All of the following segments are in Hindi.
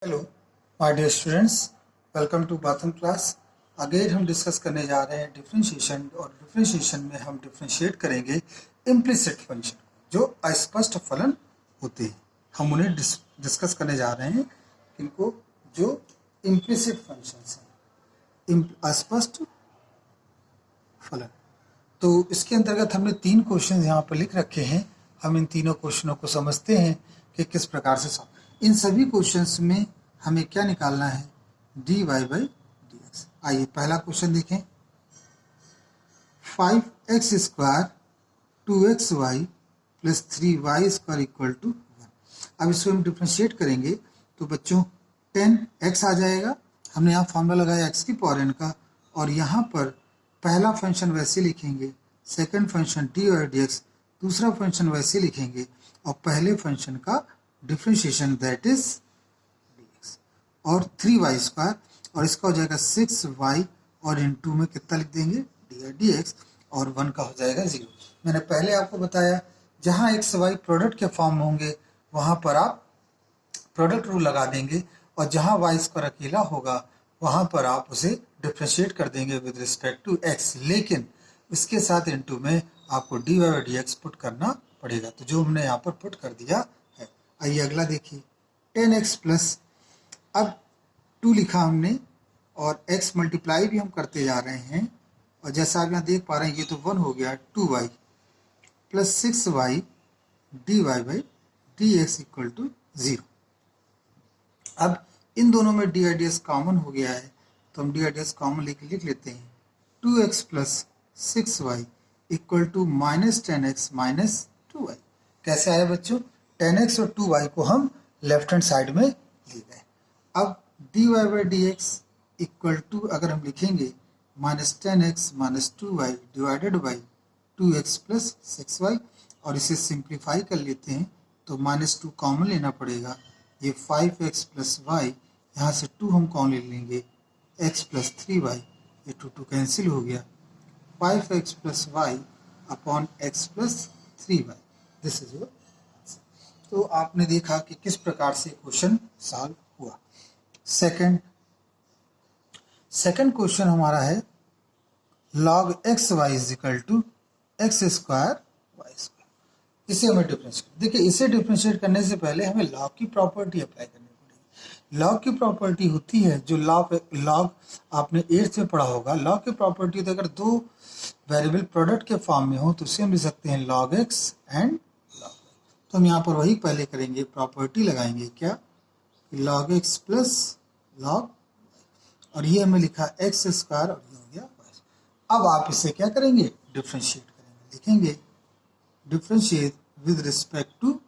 Hello my dear students, welcome to Batham class. Again हम डिस्कस करने जा रहे हैं डिफरेंशिएशन, और डिफरेंशिएशन में हम डिफरेंशिएट करेंगे इम्प्लिसिट फंक्शन जो अस्पष्ट फलन होते हैं। हम उन्हें डिस्कस करने जा रहे हैं इनको, जो इम्प्लिसिट फंक्शंस हैं, अस्पष्ट फलन। तो इसके अंतर्गत हमने 3 क्वेश्चन यहाँ पर लिख रखे हैं। हम इन तीनों क्वेश्चनों को समझते हैं कि किस प्रकार से सॉल्व। इन सभी क्वेश्चंस में हमें क्या निकालना है, dy बाई डी एक्स। आइए पहला क्वेश्चन देखें। 5x square 2xy plus 3y square equal to 1। अब इसको हम डिफ्रेंशिएट करेंगे तो बच्चों 10x आ जाएगा। हमने यहाँ फॉर्मूला लगाया x की पावर n का, और यहाँ पर पहला फंक्शन वैसे लिखेंगे, second function dy by D x, दूसरा फंक्शन वैसे लिखेंगे, और पहले फंक्शन का डिफ्रेंशिएशन दैट इज dx, और 3y स्क्वायर, और इसका हो जाएगा 6y, और इन 2 में कितना लिख देंगे dy dx, और 1 का हो जाएगा 0। मैंने पहले आपको बताया जहाँ x y प्रोडक्ट के फॉर्म में होंगे वहाँ पर आप प्रोडक्ट रूल लगा देंगे, और जहाँ y स्क्वायर अकेला होगा वहाँ पर आप उसे डिफ्रेंशिएट कर देंगे विद रिस्पेक्ट टू x, लेकिन इसके साथ इनटू में आपको dy by D x put करना पड़ेगा। तो जो हमने यहाँ पर पुट कर दिया है। आइए अगला देखिए, 10x प्लस, अब 2 लिखा हमने, और x मल्टीप्लाई भी हम करते जा रहे हैं, और जैसा आप यहाँ देख पा रहे हैं ये तो 1 हो गया, 2y plus 6y dy by D x equal to 0। अब इन दोनों में डी डी एक्स कॉमन हो गया है, तो हम डी डी एक्स कॉमन लिख लेते हैं। 2x plus 6y equal to minus 10x minus 2y। कैसे आया बच्चों, 10x और 2y को हम लेफ्ट हैंड साइड में ले गए। अब dy by D x equal to अगर हम लिखेंगे minus 10x minus 2y divided by 2x plus 6y, और इसे सिंप्लीफाई कर लेते हैं तो माइनस 2 कॉमन लेना पड़ेगा। ये 5x प्लस y, यहाँ से 2 हम कॉमन ले लेंगे, x प्लस 3y, ये 2 कैंसिल हो गया, 5x plus y upon x plus 3y। This is your answer. तो आपने देखा कि किस प्रकार से क्वेश्चन सॉल्व हुआ। सेकंड क्वेश्चन हमारा है log x y is equal to x square y square. इसे हमें डिफरेंशिएट, देखिए इसे डिफरेंशिएट करने से पहले हमें लॉग की प्रॉपर्टी अप्लाई करनी पड़ेगी। लॉग की प्रॉपर्टी होती है जो लॉग आपने 8th में पढ़ा होगा। लॉग की प्रॉपर्टी होती है अगर 2 वेरिएबल प्रोडक्ट के फॉर्म में हो तो उसे हम लिख सकते हैं log x and log y। तो हम यहाँ पर वही पहले करेंगे, प्रॉपर्टी लगाएंगे क्या, log x plus log y, और ये हमें लिखा x स्क्वायर, और ये हो गया y। अब आप इसे क्या करेंगे, डिफरेंशिएट करेंगे, लिखेंगे differentiate with respect to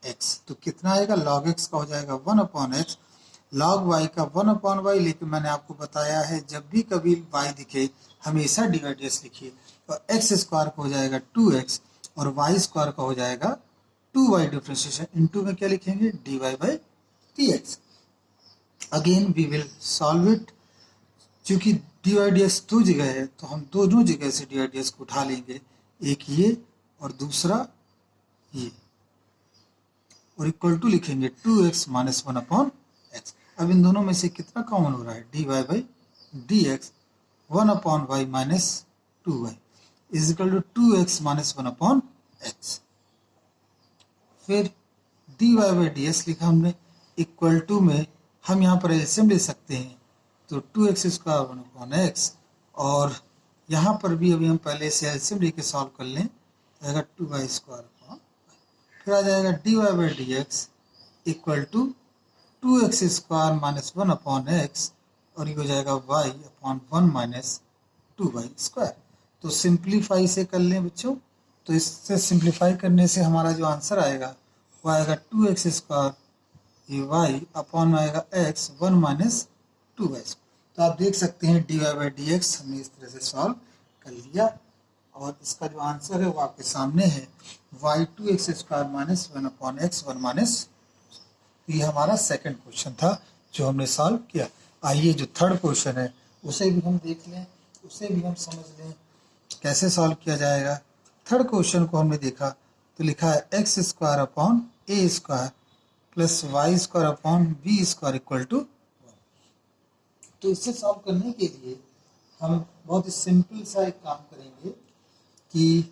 x। तो कितना आएगा, log x का हो जाएगा 1 अपॉन x, log y का 1 अपॉन y। लेकिन मैंने आपको बताया है जब भी कभी y दिखे हमेशा डिवाइडेड लिखिए, और x स्क्वायर का हो जाएगा 2x, और y स्क्वायर का हो जाएगा 2y। डिफरेंशिएशन इनटू में क्या लिखेंगे, dy by D x. Again we will solve it. चूंकि डी बाई डी एक्स 2 जगह है तो हम दोनों जगह से डी बाई डी एक्स को उठा लेंगे, एक ये और दूसरा ये, और इक्वल टू लिखेंगे 2x माइनस 1 अपॉन एक्स। अब इन दोनों में से कितना कॉमन हो रहा है, D Y by D X 1 upon Y minus 2y is equal to 2x minus 1 upon X. फिर D Y by D X लिखा हमने, इक्वल टू में हम यहाँ पर एलसीएम ले सकते हैं, तो 2x स्क्वायर 1 अपॉन एक्स, और यहाँ पर भी अभी हम पहले से एलसीएम लेके सॉल्व कर लें, आएगा 2y स्क्वायर अपॉन, फिर आ जाएगा d Y by D x equal to 2x square minus 1 upon x, और ये हो जाएगा y upon 1 minus 2y square. तो सिंप्लीफाई से कर लें बच्चों, तो इससे सिंप्लीफाई करने से हमारा जो आंसर आएगा वो आएगा 2x स्क्वायर, ये y अपॉन में आएगा x 1 माइनस 2y। तो आप देख सकते हैं d Y by D x हमने इस तरह से सॉल्व कर लिया, और इसका जो आंसर है वो आपके सामने है, y 2x square minus 1 upon x 1 minus. ये हमारा सेकंड क्वेश्चन था जो हमने सॉल्व किया। आइए जो थर्ड क्वेश्चन है उसे भी हम देख लें, उसे भी हम समझ लें कैसे सॉल्व किया जाएगा। थर्ड क्वेश्चन को हमने देखा तो लिखा है x square upon a square plus y square upon b square equal to 1। तो इसे सॉल्व करने के लिए हम बहुत ही सिंपल सा एक काम करेंगे कि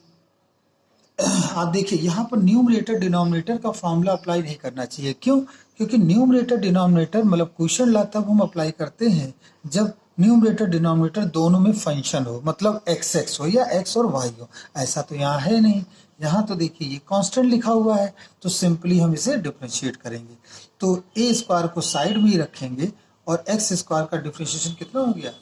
आप देखिए यहाँ पर न्यूमरेटर डिनोमिनेटर का फॉर्मूला अप्लाई नहीं करना चाहिए। क्यों? क्योंकि न्यूमरेटर डिनोमिनेटर मतलब क्वेश्चन ला तब हम अप्लाई करते हैं जब न्यूमरेटर डिनोमिनेटर दोनों में फंक्शन हो, मतलब एक्स एक्स हो या एक्स और वाई हो। ऐसा तो यहाँ है नहीं। यहाँ तो देखिए ये कांस्टेंट लिखा हुआ है, तो सिंपली हम इसे डिफ्रेंशिएट करेंगे। तो ए स्क्वायर को साइड में ही रखेंगे और एक्स स्क्वायर का डिफ्रेंशिएशन कितना हो गया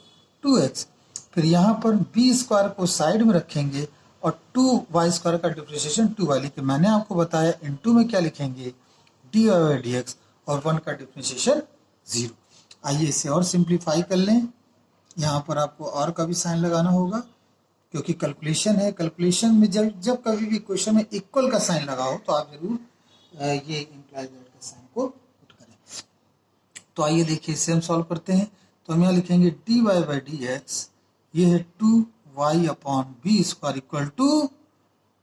2x। फिर यहाँ पर बी स्क्वायर को साइड में रखेंगे और 2y स्क्वायर का डिफ्रेंशिएशन 2y, लेकिन मैंने आपको बताया इनटू में क्या लिखेंगे dy बाई dx और 1 का डिफ्रेंशिएशन 0। आइए इसे और सिंप्लीफाई कर लें। यहाँ पर आपको और का भी साइन लगाना होगा क्योंकि कैलकुलेशन है। कैलकुलेशन में जब कभी भी क्वेश्चन में इक्वल का साइन लगाओ तो आप जरूर ये इम्प्लाई दैट का साइन को पुट करें। तो आइए देखिए इसे हम सॉल्व करते हैं। तो हम यहाँ लिखेंगे dy बाई dx, ये है 2y upon b square equal to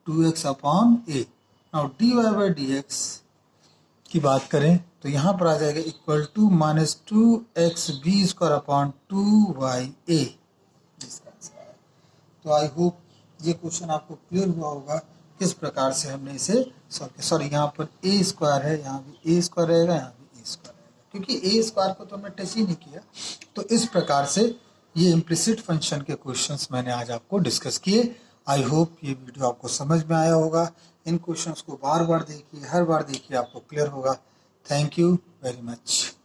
2x upon a. Now dy by dx की बात करें तो यहाँ पर आ जाएगा equal to minus 2x b square upon 2y a. तो आई होप ये क्वेश्चन आपको क्लियर हुआ होगा किस प्रकार से हमने इसे सॉल्व किया। सॉरी, यहाँ पर ए स्क्वायर है, यहाँ भी ए स्क्वायर रहेगा, यहाँ भी ए स्क्वायर रहेगा, क्योंकि ए स्क्वायर को तो हमने टच ही नहीं किया। तो इस प्रकार से ये इम्प्लिसिट फंक्शन के क्वेश्चंस मैंने आज आपको डिस्कस किए। आई होप ये वीडियो आपको समझ में आया होगा। इन क्वेश्चंस को बार बार देखिए, हर बार देखिए, आपको क्लियर होगा। Thank you very much.